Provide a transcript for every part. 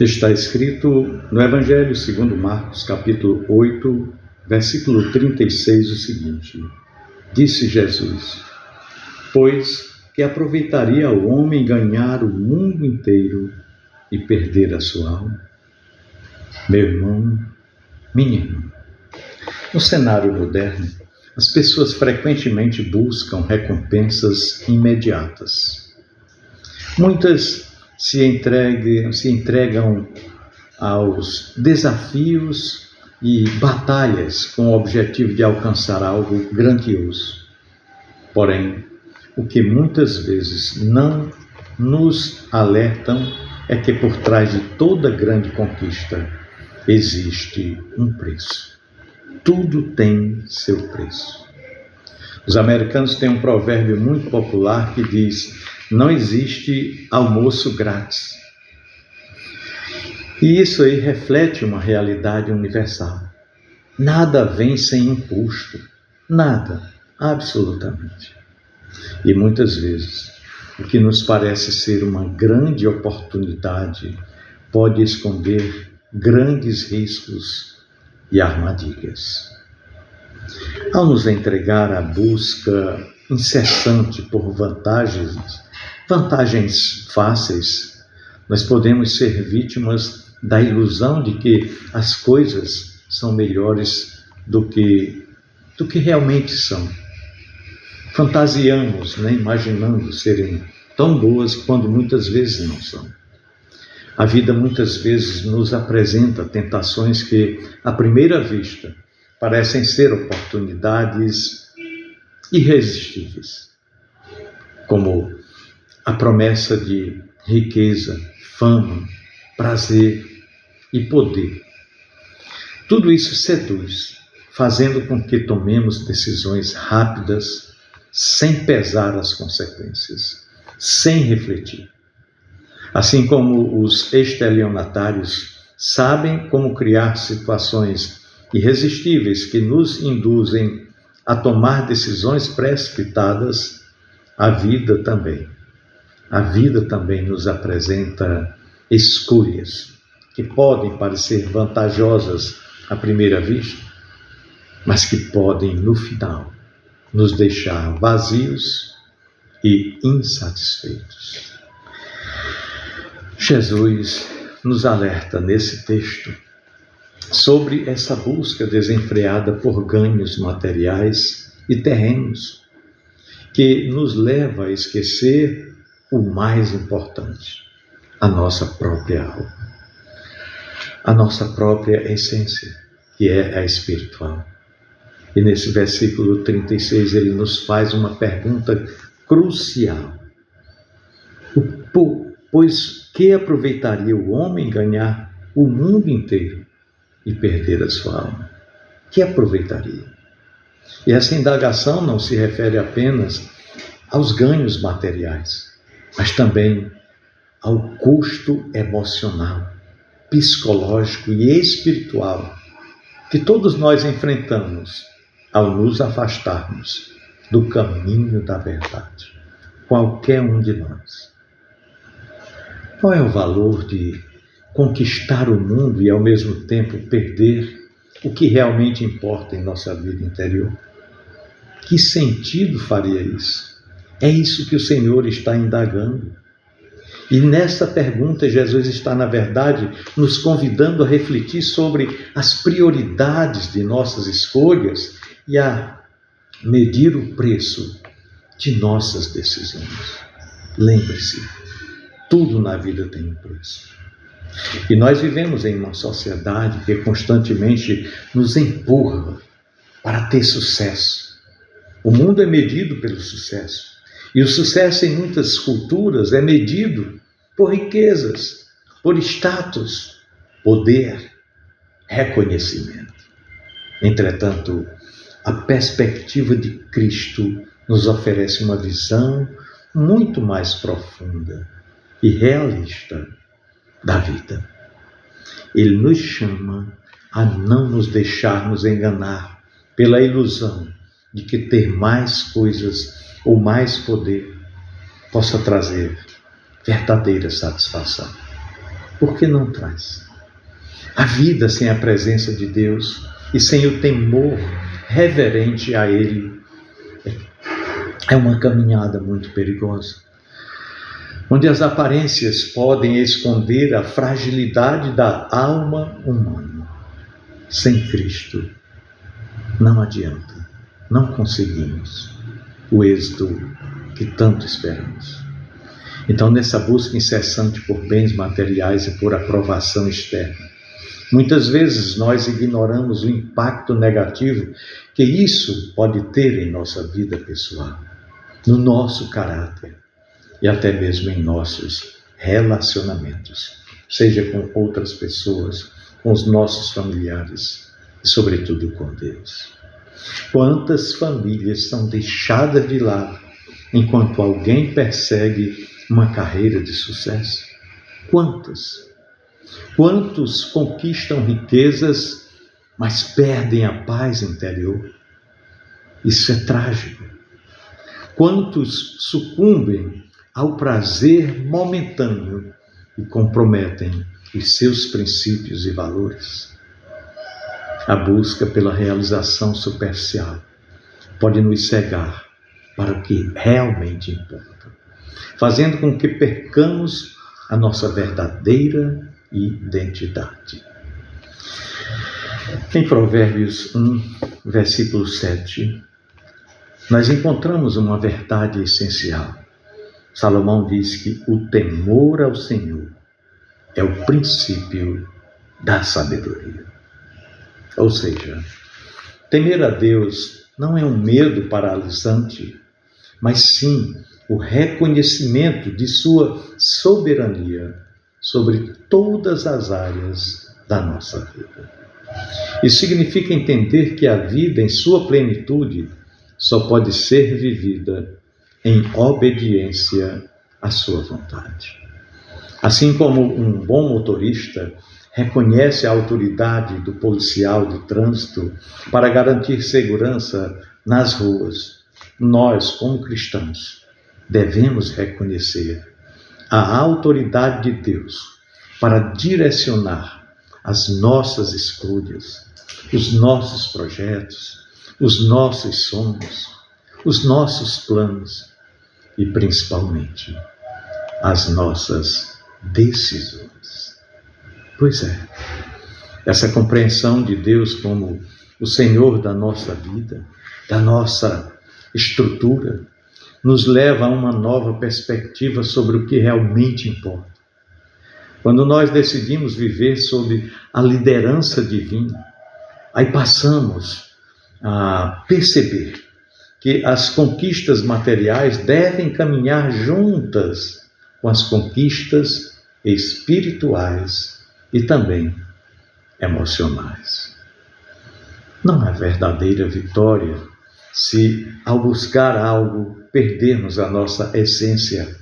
Está escrito no Evangelho segundo Marcos, capítulo 8, versículo 36, o seguinte: Disse Jesus: Pois que aproveitaria o homem ganhar o mundo inteiro e perder a sua alma? Meu irmão, minha irmã, no cenário moderno, as pessoas frequentemente buscam recompensas imediatas. Muitas se entregam aos desafios e batalhas com o objetivo de alcançar algo grandioso. Porém, o que muitas vezes não nos alertam é que por trás de toda grande conquista existe um preço. Tudo tem seu preço. Os americanos têm um provérbio muito popular que diz: não existe almoço grátis. E isso aí reflete uma realidade universal. Nada vem sem um custo. Nada, absolutamente. E muitas vezes, o que nos parece ser uma grande oportunidade pode esconder grandes riscos e armadilhas. Ao nos entregar à busca incessante por vantagens fáceis, nós podemos ser vítimas da ilusão de que as coisas são melhores do que realmente são. Fantasiamos, imaginando serem tão boas quando muitas vezes não são. A vida muitas vezes nos apresenta tentações que, à primeira vista, parecem ser oportunidades irresistíveis, como a promessa de riqueza, fama, prazer e poder. Tudo isso seduz, fazendo com que tomemos decisões rápidas, sem pesar as consequências, sem refletir. Assim como os estelionatários sabem como criar situações irresistíveis que nos induzem a tomar decisões precipitadas, a vida também nos apresenta escolhas que podem parecer vantajosas à primeira vista, mas que podem, no final, nos deixar vazios e insatisfeitos. Jesus nos alerta nesse texto sobre essa busca desenfreada por ganhos materiais e terrenos, que nos leva a esquecer o mais importante, a nossa própria alma, a nossa própria essência, que é a espiritual. E nesse versículo 36 ele nos faz uma pergunta crucial. Pois que aproveitaria o homem ganhar o mundo inteiro e perder a sua alma? Que aproveitaria? E essa indagação não se refere apenas aos ganhos materiais, mas também ao custo emocional, psicológico e espiritual que todos nós enfrentamos ao nos afastarmos do caminho da verdade. Qualquer um de nós. Qual é o valor de conquistar o mundo e ao mesmo tempo perder o que realmente importa em nossa vida interior? Que sentido faria isso? É isso que o Senhor está indagando. E nessa pergunta, Jesus está, na verdade, nos convidando a refletir sobre as prioridades de nossas escolhas e a medir o preço de nossas decisões. Lembre-se, tudo na vida tem um preço. E nós vivemos em uma sociedade que constantemente nos empurra para ter sucesso. O mundo é medido pelo sucesso. E o sucesso em muitas culturas é medido por riquezas, por status, poder, reconhecimento. Entretanto, a perspectiva de Cristo nos oferece uma visão muito mais profunda e realista da vida. Ele nos chama a não nos deixarmos enganar pela ilusão de que ter mais coisas ou mais poder possa trazer verdadeira satisfação. Por que não traz? A vida sem a presença de Deus e sem o temor reverente a Ele é uma caminhada muito perigosa, onde as aparências podem esconder a fragilidade da alma humana. Sem Cristo, não adianta, não conseguimos o êxito que tanto esperamos. Então, nessa busca incessante por bens materiais e por aprovação externa, muitas vezes nós ignoramos o impacto negativo que isso pode ter em nossa vida pessoal, no nosso caráter e até mesmo em nossos relacionamentos, seja com outras pessoas, com os nossos familiares e, sobretudo, com Deus. Quantas famílias são deixadas de lado enquanto alguém persegue uma carreira de sucesso? Quantas? Quantos conquistam riquezas, mas perdem a paz interior? Isso é trágico. Quantos sucumbem ao prazer momentâneo e comprometem os seus princípios e valores? A busca pela realização superficial pode nos cegar para o que realmente importa, fazendo com que percamos a nossa verdadeira identidade. Em Provérbios 1, versículo 7, nós encontramos uma verdade essencial. Salomão diz que o temor ao Senhor é o princípio da sabedoria. Ou seja, temer a Deus não é um medo paralisante, mas sim o reconhecimento de sua soberania sobre todas as áreas da nossa vida. Isso significa entender que a vida em sua plenitude só pode ser vivida em obediência à sua vontade. Assim como um bom motorista reconhece a autoridade do policial de trânsito para garantir segurança nas ruas, nós, como cristãos, devemos reconhecer a autoridade de Deus para direcionar as nossas escolhas, os nossos projetos, os nossos sonhos, os nossos planos e, principalmente, as nossas decisões. Pois é, essa compreensão de Deus como o Senhor da nossa vida, da nossa estrutura, nos leva a uma nova perspectiva sobre o que realmente importa. Quando nós decidimos viver sob a liderança divina, aí passamos a perceber que as conquistas materiais devem caminhar juntas com as conquistas espirituais e também emocionais. Não há verdadeira vitória se, ao buscar algo, perdermos a nossa essência,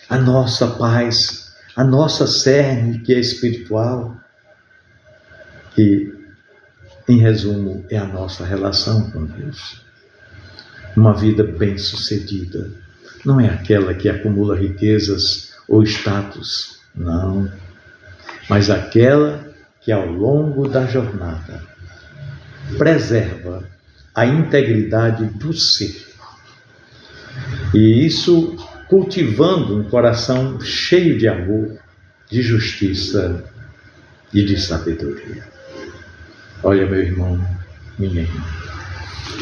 a nossa paz, a nossa cerne, que é espiritual, que, em resumo, é a nossa relação com Deus. Uma vida bem-sucedida não é aquela que acumula riquezas ou status, não, mas aquela que, ao longo da jornada, preserva a integridade do ser. E isso cultivando um coração cheio de amor, de justiça e de sabedoria. Olha, meu irmão, minha irmã,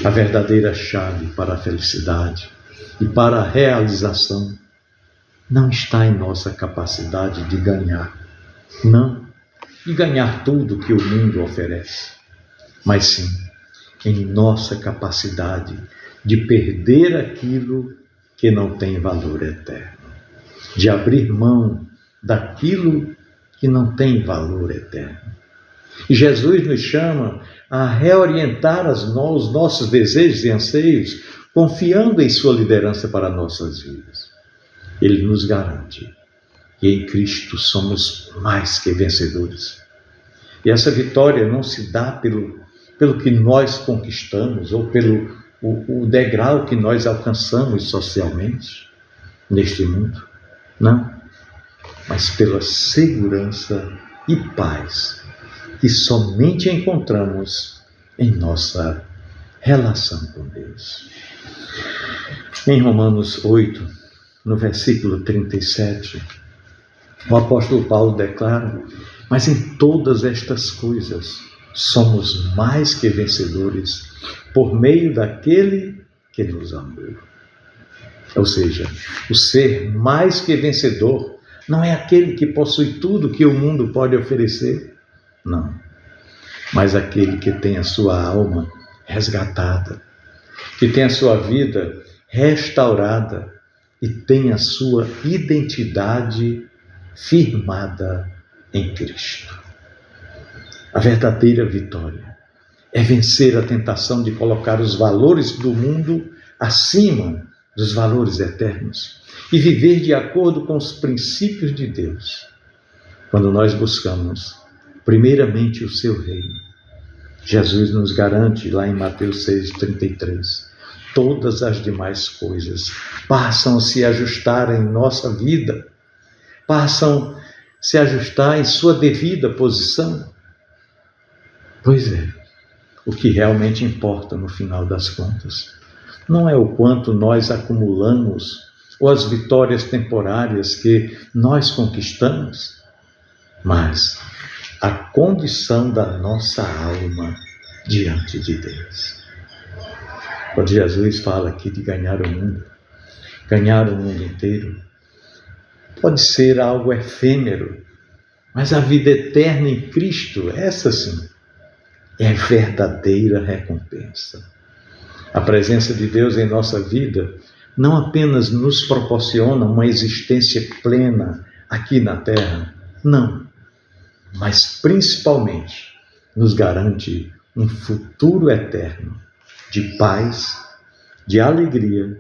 a verdadeira chave para a felicidade e para a realização não está em nossa capacidade de ganhar, não de ganhar tudo que o mundo oferece, mas sim em nossa capacidade de perder aquilo que não tem valor eterno, de abrir mão daquilo que não tem valor eterno. E Jesus nos chama a reorientar os nossos desejos e anseios, confiando em sua liderança para nossas vidas. Ele nos garante que em Cristo somos mais que vencedores. E essa vitória não se dá pelo que nós conquistamos ou pelo o degrau que nós alcançamos socialmente neste mundo. Não. mas pela segurança e paz que somente encontramos em nossa relação com Deus. Em Romanos 8, no versículo 37, o apóstolo Paulo declara: mas em todas estas coisas somos mais que vencedores por meio daquele que nos amou. Ou seja, o ser mais que vencedor não é aquele que possui tudo que o mundo pode oferecer, não, mas aquele que tem a sua alma resgatada, que tem a sua vida restaurada e tem a sua identidade firmada em Cristo. A verdadeira vitória é vencer a tentação de colocar os valores do mundo acima dos valores eternos e viver de acordo com os princípios de Deus. Quando nós buscamos primeiramente o seu reino, Jesus nos garante lá em Mateus 6,33, todas as demais coisas passam a se ajustar em nossa vida, passam a se ajustar em sua devida posição. Pois é, o que realmente importa no final das contas não é o quanto nós acumulamos ou as vitórias temporárias que nós conquistamos, mas a condição da nossa alma diante de Deus. Quando Jesus fala aqui de ganhar o mundo inteiro, pode ser algo efêmero, mas a vida eterna em Cristo, essa sim, é verdadeira recompensa. A presença de Deus em nossa vida não apenas nos proporciona uma existência plena aqui na terra, não, mas principalmente nos garante um futuro eterno de paz, de alegria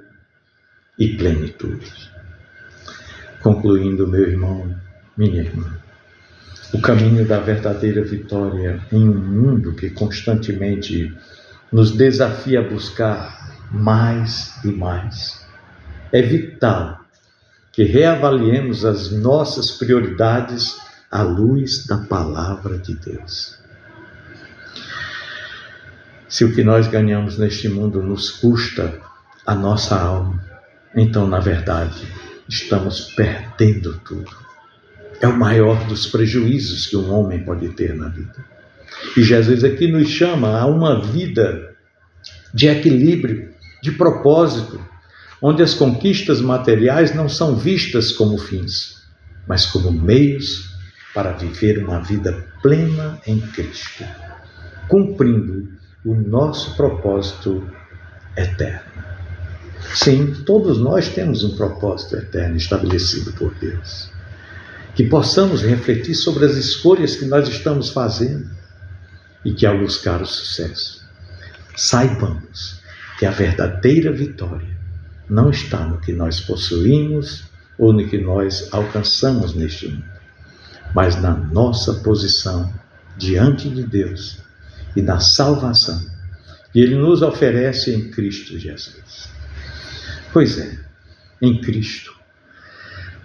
e plenitude. Concluindo, meu irmão, minha irmã, o caminho da verdadeira vitória em um mundo que constantemente nos desafia a buscar mais e mais. É vital que reavaliemos as nossas prioridades à luz da palavra de Deus. Se o que nós ganhamos neste mundo nos custa a nossa alma, então, na verdade, estamos perdendo tudo. É o maior dos prejuízos que um homem pode ter na vida. E Jesus aqui nos chama a uma vida de equilíbrio, de propósito, onde as conquistas materiais não são vistas como fins, mas como meios para viver uma vida plena em Cristo, cumprindo o nosso propósito eterno. Sim, todos nós temos um propósito eterno estabelecido por Deus. Que possamos refletir sobre as escolhas que nós estamos fazendo e que, ao buscar o sucesso, saibamos que a verdadeira vitória não está no que nós possuímos ou no que nós alcançamos neste mundo, mas na nossa posição diante de Deus e na salvação que Ele nos oferece em Cristo Jesus. Pois é, em Cristo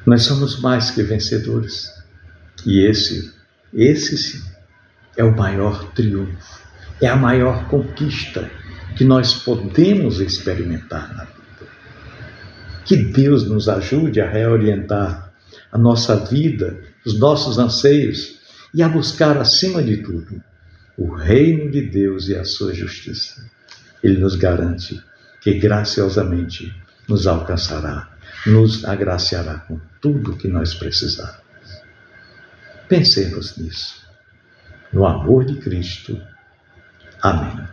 nós somos mais que vencedores. E esse sim, é o maior triunfo, é a maior conquista que nós podemos experimentar na vida. Que Deus nos ajude a reorientar a nossa vida, os nossos anseios e a buscar, acima de tudo, o reino de Deus e a sua justiça. Ele nos garante que graciosamente nos alcançará, nos agraciará com tudo o que nós precisarmos. Pensemos nisso. No amor de Cristo. Amém.